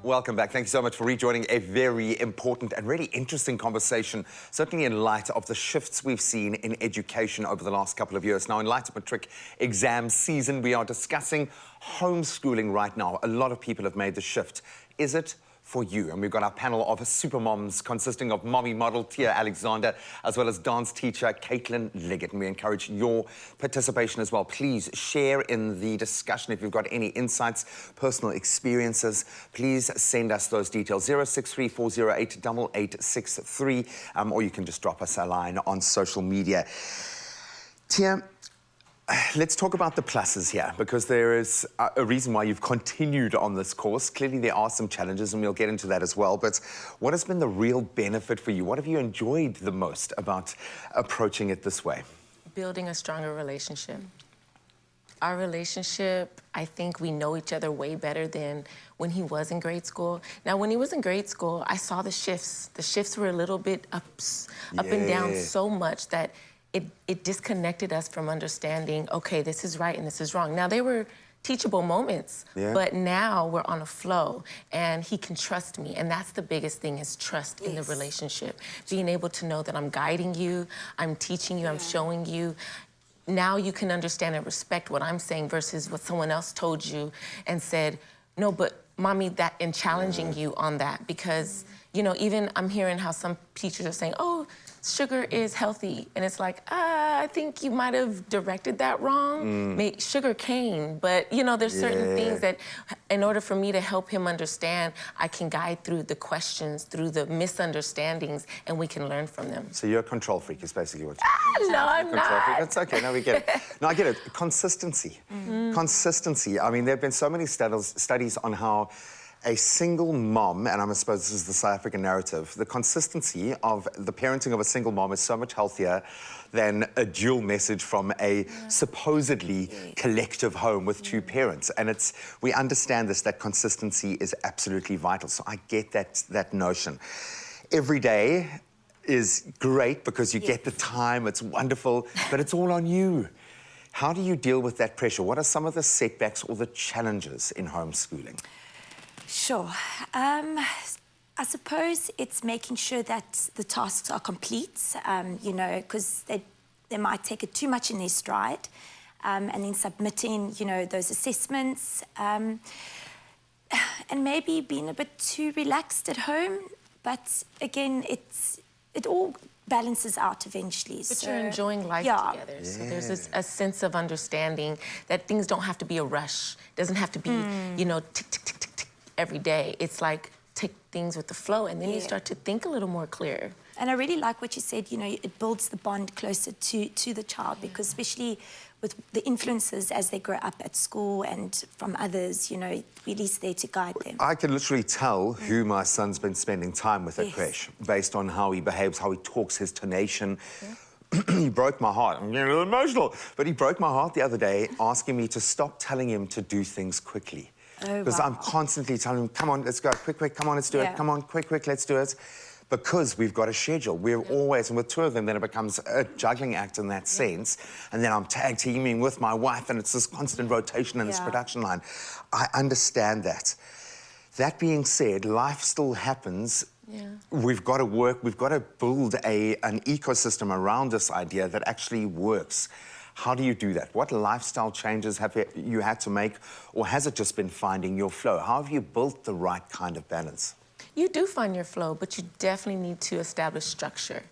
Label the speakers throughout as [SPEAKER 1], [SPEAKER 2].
[SPEAKER 1] Welcome back. Thank you so much for rejoining a very important and really interesting conversation, certainly in light of the shifts we've seen in education over the last couple of years. Now, in light of matric exam season, we are discussing homeschooling right now. A lot of people have made the shift. Is it for you? And we've got our panel of super moms consisting of mommy model Tia Alexander, as well as dance teacher Caitlin Liggett. And we encourage your participation as well. Please share in the discussion if you've got any insights, personal experiences. Please send us those details, 0634088863, or you can just drop us a line on social media. Tia, let's talk about the pluses here, because there is a reason why you've continued on this course. Clearly, there are some challenges, and we'll get into that as well. But what has been the real benefit for you? What have you enjoyed the most about approaching it this way?
[SPEAKER 2] Building a stronger relationship. Our relationship, I think we know each other way better than when he was in grade school. Now, when he was in grade school, I saw the shifts. The shifts were a little bit up and down so much that it disconnected us from understanding, okay, this is right and this is wrong. Now, they were teachable moments, but now we're on a flow and he can trust me. And that's the biggest thing, is trust in the relationship. Being able to know that I'm guiding you, I'm teaching you, I'm showing you. Now you can understand and respect what I'm saying versus what someone else told you and said, no, but mommy, that, and challenging you on that. Because, you know, even I'm hearing how some teachers are saying, oh, sugar is healthy. And it's like, I think you might have directed that wrong. Sugar cane, but you know, there's certain things that in order for me to help him understand, I can guide through the questions, through the misunderstandings, and we can learn from them.
[SPEAKER 1] So you're a control freak is basically what you're
[SPEAKER 2] No, I'm not.
[SPEAKER 1] freak. That's okay, no, we get it. No, I get it. Consistency. Consistency. I mean, there have been so many studies on how a single mom, and I suppose this is the South African narrative, the consistency of the parenting of a single mom is so much healthier than a dual message from a supposedly collective home with two parents. And we understand this, that consistency is absolutely vital. So I get that notion. Every day is great because you get the time, it's wonderful, but it's all on you. How do you deal with that pressure? What are some of the setbacks or the challenges in homeschooling?
[SPEAKER 3] Sure. I suppose it's making sure that the tasks are complete, you know, because they might take it too much in their stride, and then submitting, you know, those assessments, and maybe being a bit too relaxed at home. But again, it all balances out eventually.
[SPEAKER 2] But you're enjoying life together. So there's a sense of understanding that things don't have to be a rush. It doesn't have to be, you know, tick, tick, tick, tick, tick every day. It's like take things with the flow, and then you start to think a little more clear. And
[SPEAKER 3] I really like what you said, you know, it builds the bond closer to the child, because especially with the influences as they grow up at school and from others, you know, we're at least there to guide them.
[SPEAKER 1] I can literally tell who my son's been spending time with at creche, based on how he behaves, how he talks, his tonation. He broke my heart. I'm getting a little emotional. But he broke my heart the other day, asking me to stop telling him to do things quickly. Because I'm constantly telling him, come on, let's go, quick, quick, come on, let's do it. Come on, quick, quick, let's do it. Because we've got a schedule. We're always, and with two of them, then it becomes a juggling act in that sense. And then I'm tag teaming with my wife, and it's this constant rotation in this production line. I understand that. That being said, life still happens. We've got to work, we've got to build an ecosystem around this idea that actually works. How do you do that? What lifestyle changes have you had to make, or has it just been finding your flow? How have you built the right kind of balance?
[SPEAKER 2] You do find your flow, but you definitely need to establish structure.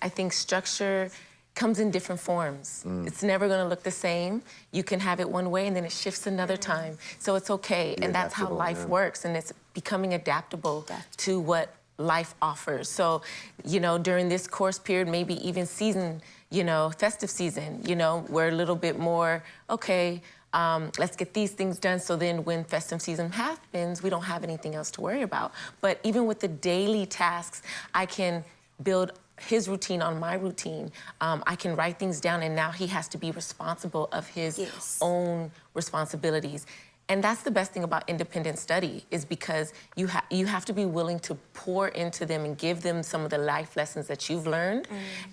[SPEAKER 2] I think structure comes in different forms. It's never going to look the same. You can have it one way and then it shifts another time. So it's okay, and that's how life works, and it's becoming adaptable to what life offers. So, you know, during this course period, maybe even season, you know, festive season, you know, we're a little bit more, okay, let's get these things done, so then when festive season happens, we don't have anything else to worry about. But even with the daily tasks, I can build his routine on my routine. I can write things down, and now he has to be responsible of his own responsibilities. And that's the best thing about independent study, is because you have to be willing to pour into them and give them some of the life lessons that you've learned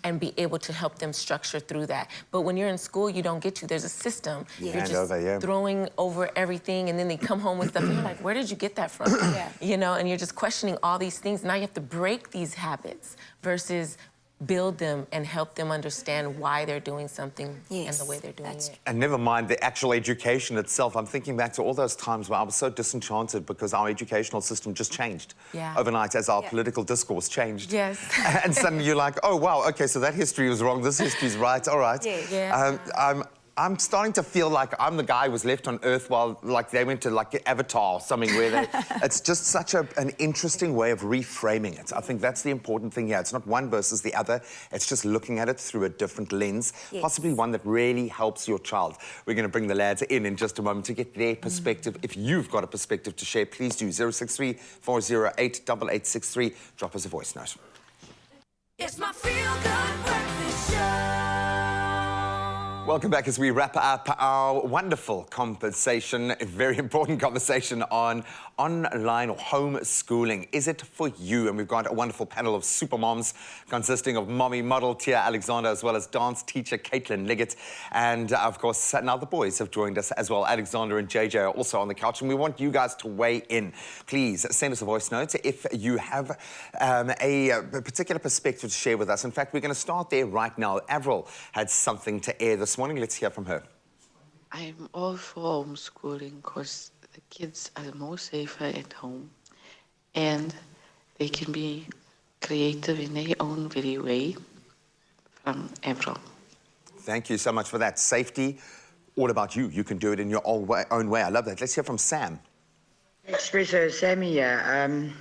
[SPEAKER 2] and be able to help them structure through that. But when you're in school, you don't get to. There's a system.
[SPEAKER 1] Yeah.
[SPEAKER 2] You're just throwing over everything, and then they come home with stuff, and you're like, where did you get that from? You know, and you're just questioning all these things. Now you have to break these habits versus build them and help them understand why they're doing something and the way they're doing it.
[SPEAKER 1] And never mind the actual education itself. I'm thinking back to all those times where I was so disenchanted because our educational system just changed overnight as our political discourse changed.
[SPEAKER 2] Yes.
[SPEAKER 1] And suddenly you're like, oh, wow, okay, so that history was wrong, this history's right, all right. I'm starting to feel like I'm the guy who was left on Earth while, like, they went to, like, Avatar or something where they... It's just such an interesting way of reframing it. I think that's the important thing here. It's not one versus the other. It's just looking at it through a different lens, possibly one that really helps your child. We're going to bring the lads in just a moment to get their perspective. If you've got a perspective to share, please do. 063 408 8863. Drop us a voice note.
[SPEAKER 4] It's my feel-good breakfast show.
[SPEAKER 1] Welcome back as we wrap up our wonderful conversation, a very important conversation on online or homeschooling. Is it for you? And we've got a wonderful panel of super moms consisting of mommy model Tia Alexander, as well as dance teacher Caitlin Liggett. And of course, now the boys have joined us as well. Alexander and JJ are also on the couch, and we want you guys to weigh in. Please send us a voice note if you have a particular perspective to share with us. In fact, we're going to start there right now. Avril had something to air this morning. Let's hear from her.
[SPEAKER 5] I'm all for homeschooling because the kids are more safer at home and they can be creative in their own very way. From April.
[SPEAKER 1] Thank you so much for that. Safety, all about you. You can do it in your own way. I love that. Let's hear from Sam.
[SPEAKER 6] Espresso Sammy here.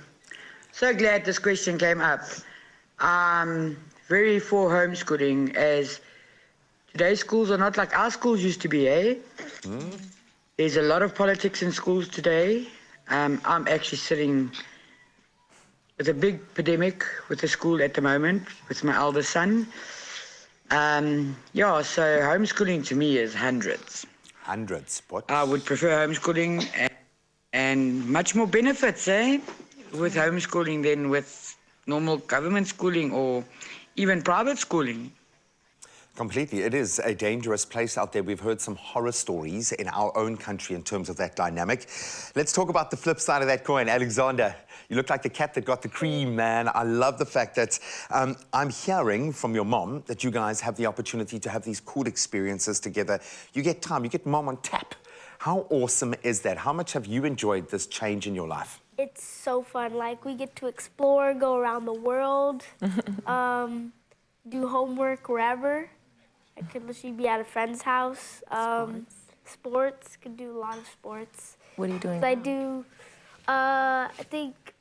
[SPEAKER 6] So glad this question came up. I'm very for homeschooling, as today's schools are not like our schools used to be, eh? There's a lot of politics in schools today. I'm actually sitting with a big pandemic with the school at the moment with my eldest son. Yeah, so homeschooling to me is hundreds.
[SPEAKER 1] Hundreds, what?
[SPEAKER 6] I would prefer homeschooling and much more benefits, eh? With homeschooling than with normal government schooling or even private schooling.
[SPEAKER 1] Completely. It is a dangerous place out there. We've heard some horror stories in our own country in terms of that dynamic. Let's talk about the flip side of that coin. Alexander, you look like the cat that got the cream, man. I love the fact that I'm hearing from your mom that you guys have the opportunity to have these cool experiences together. You get time, you get mom on tap. How awesome is that? How much have you enjoyed this change in your life?
[SPEAKER 7] It's so fun. Like, we get to explore, go around the world, do homework wherever. I could literally be at a friend's house. Sports, could do a lot of sports.
[SPEAKER 2] What are you doing?
[SPEAKER 7] So I do, I think,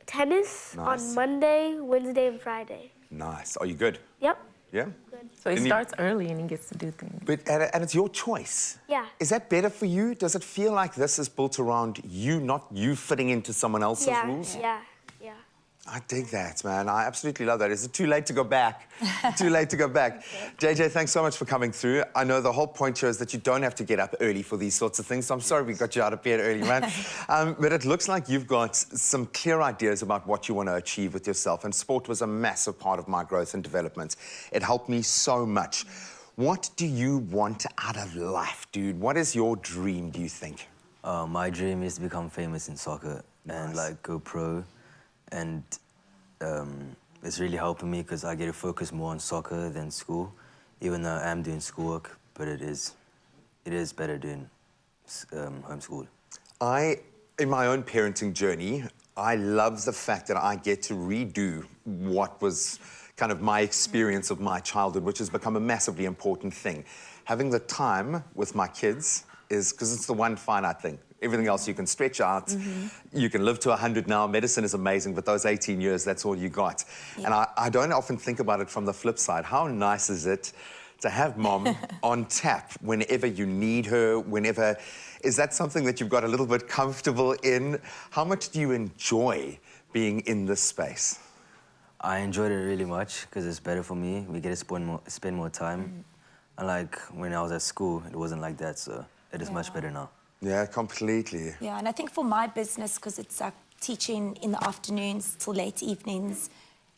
[SPEAKER 7] tennis on Monday, Wednesday, and Friday.
[SPEAKER 1] Nice. Are you good?
[SPEAKER 7] Yep.
[SPEAKER 1] Yeah?
[SPEAKER 7] Good.
[SPEAKER 2] So he starts early and he gets to do things.
[SPEAKER 1] But, and it's your choice.
[SPEAKER 7] Yeah.
[SPEAKER 1] Is that better for you? Does it feel like this is built around you, not you fitting into someone else's rules?
[SPEAKER 7] Yeah.
[SPEAKER 1] I dig that, man. I absolutely love that. Is it too late to go back? Too late to go back. JJ, thanks so much for coming through. I know the whole point here is that you don't have to get up early for these sorts of things, so I'm sorry we got you out of bed early, man. But it looks like you've got some clear ideas about what you want to achieve with yourself, and sport was a massive part of my growth and development. It helped me so much. What do you want out of life, dude? What is your dream, do you think?
[SPEAKER 8] My dream is to become famous in soccer and, like, go pro. And it's really helping me because I get to focus more on soccer than school, even though I am doing schoolwork, but it is better doing homeschool.
[SPEAKER 1] In my own parenting journey, I love the fact that I get to redo what was kind of my experience of my childhood, which has become a massively important thing. Having the time with my kids is, because it's the one finite thing. Everything else you can stretch out. You can live to 100 now. Medicine is amazing, but those 18 years, that's all you got. And I don't often think about it from the flip side. How nice is it to have mom on tap whenever you need her, whenever... Is that something that you've got a little bit comfortable in? How much do you enjoy being in this space?
[SPEAKER 8] I enjoyed it really much because it's better for me. We get to spend more time. And like when I was at school, it wasn't like that, so it is much better now.
[SPEAKER 1] Yeah, completely.
[SPEAKER 3] Yeah, and I think for my business, because it's like teaching in the afternoons till late evenings,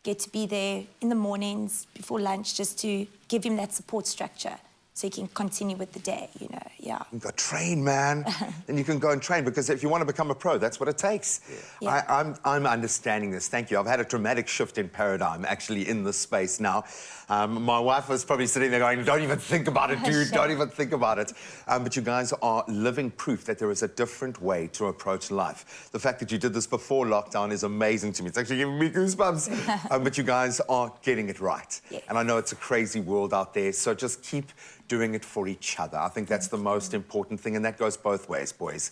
[SPEAKER 3] get to be there in the mornings before lunch just to give him that support structure so he can continue with the day, you know, yeah.
[SPEAKER 1] You can go train, man. Then you can go and train, because if you want to become a pro, that's what it takes.
[SPEAKER 3] Yeah.
[SPEAKER 1] I'm understanding this. Thank you. I've had a dramatic shift in paradigm, actually, in this space now. My wife was probably sitting there going, don't even think about it, dude. Don't even think about it. But you guys are living proof that there is a different way to approach life. The fact that you did this before lockdown is amazing to me. It's actually giving me goosebumps. But you guys are getting it right.
[SPEAKER 3] Yeah.
[SPEAKER 1] And I know it's a crazy world out there, so just keep doing it for each other. I think that's the most important thing, and that goes both ways, boys.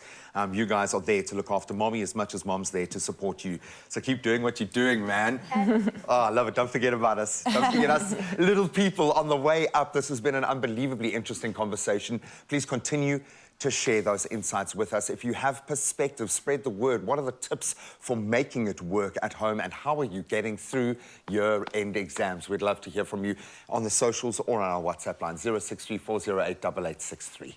[SPEAKER 1] You guys are there to look after mommy as much as mom's there to support you. So keep doing what you're doing, man. Oh, I love it. Don't forget about us. Don't forget us little people on the way up. This has been an unbelievably interesting conversation. Please continue to share those insights with us. If you have perspective, spread the word. What are the tips for making it work at home, and how are you getting through year-end exams? We'd love to hear from you on the socials or on our WhatsApp line, 0634088863.